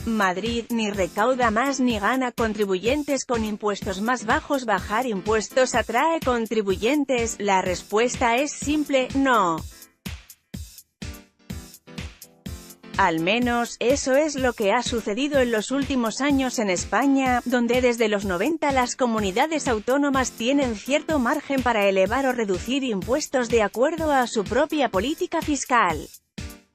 Madrid ni recauda más ni gana contribuyentes con impuestos más bajos. ¿Bajar impuestos atrae contribuyentes? La respuesta es simple, no. Al menos, eso es lo que ha sucedido en los últimos años en España, donde desde los 90 las comunidades autónomas tienen cierto margen para elevar o reducir impuestos de acuerdo a su propia política fiscal.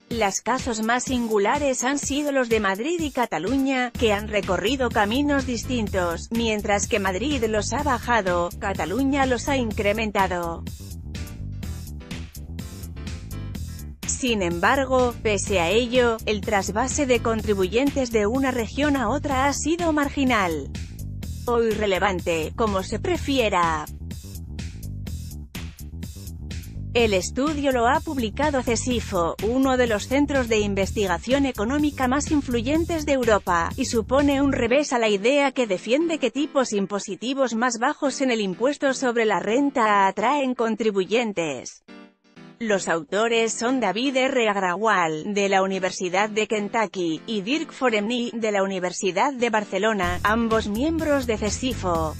Los casos más singulares han sido los de Madrid y Cataluña, que han recorrido caminos distintos. Mientras que Madrid los ha bajado, Cataluña los ha incrementado. Sin embargo, pese a ello, el trasvase de contribuyentes de una región a otra ha sido marginal. O irrelevante, como se prefiera. El estudio lo ha publicado CESIFO, uno de los centros de investigación económica más influyentes de Europa, y supone un revés a la idea que defiende que tipos impositivos más bajos en el impuesto sobre la renta atraen contribuyentes. Los autores son David R. Agrawal, de la Universidad de Kentucky, y Dirk Foremny, de la Universidad de Barcelona, ambos miembros de CESIFO.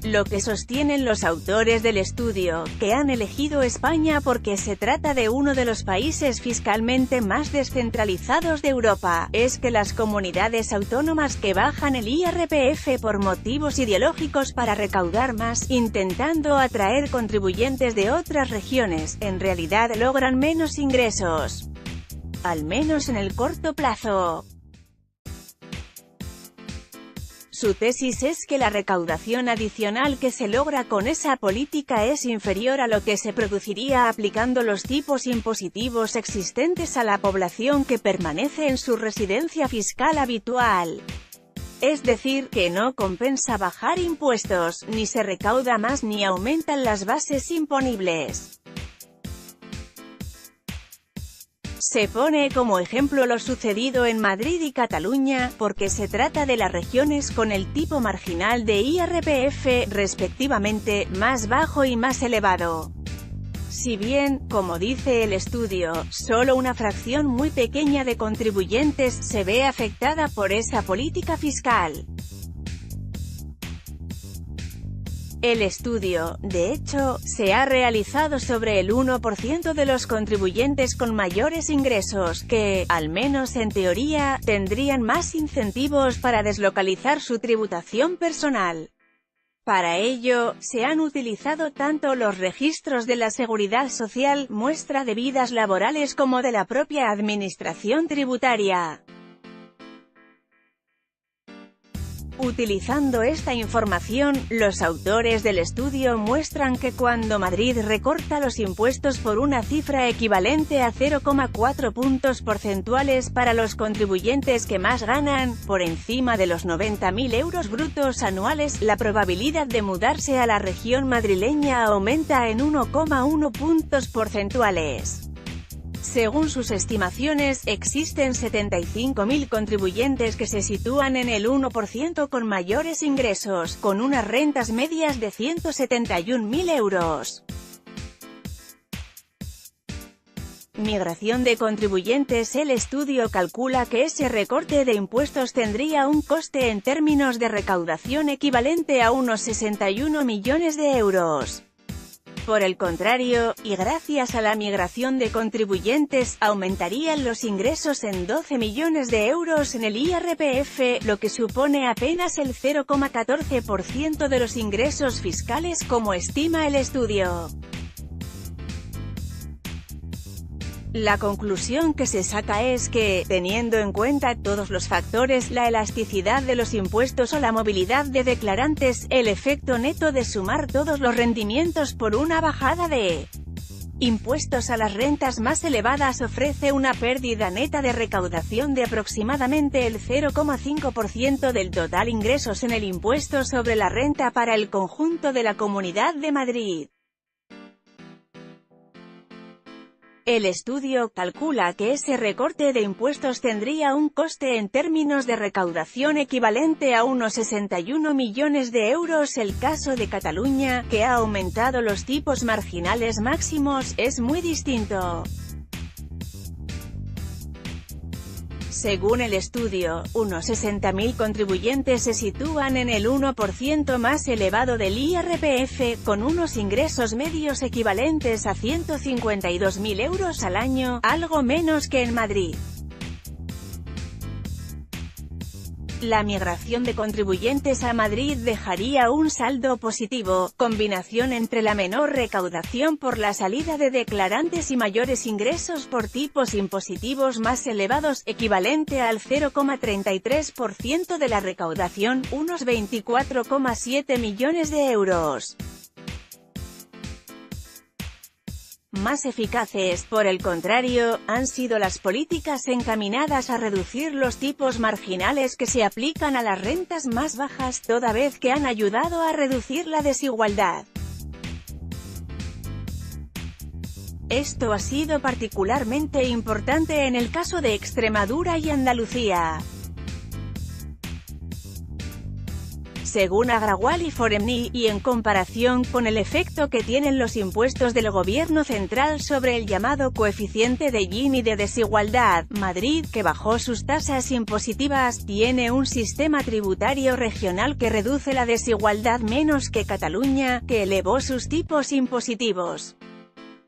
Lo que sostienen los autores del estudio, que han elegido España porque se trata de uno de los países fiscalmente más descentralizados de Europa, es que las comunidades autónomas que bajan el IRPF por motivos ideológicos para recaudar más, intentando atraer contribuyentes de otras regiones, en realidad logran menos ingresos. Al menos en el corto plazo. Su tesis es que la recaudación adicional que se logra con esa política es inferior a lo que se produciría aplicando los tipos impositivos existentes a la población que permanece en su residencia fiscal habitual. Es decir, que no compensa bajar impuestos, ni se recauda más ni aumentan las bases imponibles. Se pone como ejemplo lo sucedido en Madrid y Cataluña, porque se trata de las regiones con el tipo marginal de IRPF, respectivamente, más bajo y más elevado. Si bien, como dice el estudio, solo una fracción muy pequeña de contribuyentes se ve afectada por esa política fiscal. El estudio, de hecho, se ha realizado sobre el 1% de los contribuyentes con mayores ingresos, que, al menos en teoría, tendrían más incentivos para deslocalizar su tributación personal. Para ello, se han utilizado tanto los registros de la Seguridad Social, muestra de vidas laborales, como de la propia Administración tributaria. Utilizando esta información, los autores del estudio muestran que cuando Madrid recorta los impuestos por una cifra equivalente a 0,4 puntos porcentuales para los contribuyentes que más ganan, por encima de los 90.000 euros brutos anuales, la probabilidad de mudarse a la región madrileña aumenta en 1,1 puntos porcentuales. Según sus estimaciones, existen 75.000 contribuyentes que se sitúan en el 1% con mayores ingresos, con unas rentas medias de 171.000 euros. Migración de contribuyentes. El estudio calcula que ese recorte de impuestos tendría un coste en términos de recaudación equivalente a unos 61 millones de euros. Por el contrario, y gracias a la migración de contribuyentes, aumentarían los ingresos en 12 millones de euros en el IRPF, lo que supone apenas el 0,14% de los ingresos fiscales, como estima el estudio. La conclusión que se saca es que, teniendo en cuenta todos los factores, la elasticidad de los impuestos o la movilidad de declarantes, el efecto neto de sumar todos los rendimientos por una bajada de impuestos a las rentas más elevadas ofrece una pérdida neta de recaudación de aproximadamente el 0,5% del total ingresos en el impuesto sobre la renta para el conjunto de la Comunidad de Madrid. El estudio calcula que ese recorte de impuestos tendría un coste en términos de recaudación equivalente a unos 61 millones de euros. El caso de Cataluña, que ha aumentado los tipos marginales máximos, es muy distinto. Según el estudio, unos 60.000 contribuyentes se sitúan en el 1% más elevado del IRPF, con unos ingresos medios equivalentes a 152.000 euros al año, algo menos que en Madrid. La migración de contribuyentes a Madrid dejaría un saldo positivo, combinación entre la menor recaudación por la salida de declarantes y mayores ingresos por tipos impositivos más elevados, equivalente al 0,33% de la recaudación, unos 24,7 millones de euros. Más eficaces, por el contrario, han sido las políticas encaminadas a reducir los tipos marginales que se aplican a las rentas más bajas, toda vez que han ayudado a reducir la desigualdad. Esto ha sido particularmente importante en el caso de Extremadura y Andalucía. Según Agrawal y Foremni, y en comparación con el efecto que tienen los impuestos del gobierno central sobre el llamado coeficiente de Gini de desigualdad, Madrid, que bajó sus tasas impositivas, tiene un sistema tributario regional que reduce la desigualdad menos que Cataluña, que elevó sus tipos impositivos.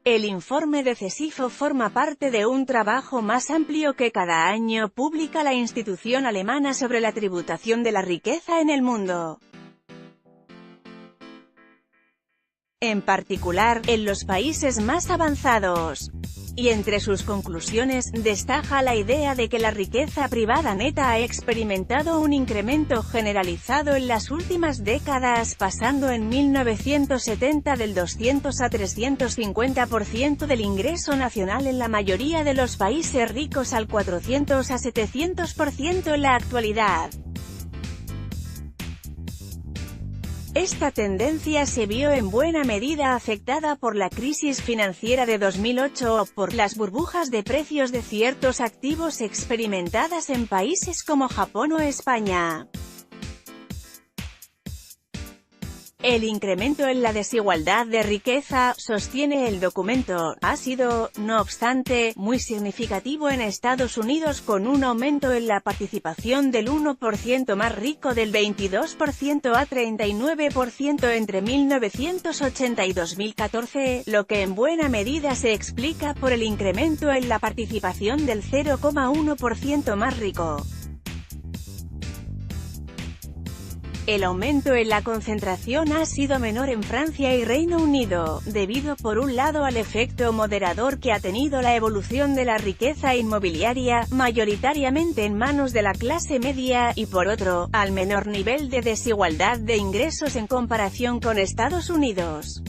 El informe de CESIFO forma parte de un trabajo más amplio que cada año publica la institución alemana sobre la tributación de la riqueza en el mundo. En particular, en los países más avanzados. Y entre sus conclusiones, destaca la idea de que la riqueza privada neta ha experimentado un incremento generalizado en las últimas décadas, pasando en 1970 del 200 a 350% del ingreso nacional en la mayoría de los países ricos al 400 a 700% en la actualidad. Esta tendencia se vio en buena medida afectada por la crisis financiera de 2008 o por las burbujas de precios de ciertos activos experimentadas en países como Japón o España. El incremento en la desigualdad de riqueza, sostiene el documento, ha sido, no obstante, muy significativo en Estados Unidos, con un aumento en la participación del 1% más rico del 22% a 39% entre 1980 y 2014, lo que en buena medida se explica por el incremento en la participación del 0,1% más rico. El aumento en la concentración ha sido menor en Francia y Reino Unido, debido por un lado al efecto moderador que ha tenido la evolución de la riqueza inmobiliaria, mayoritariamente en manos de la clase media, y por otro, al menor nivel de desigualdad de ingresos en comparación con Estados Unidos.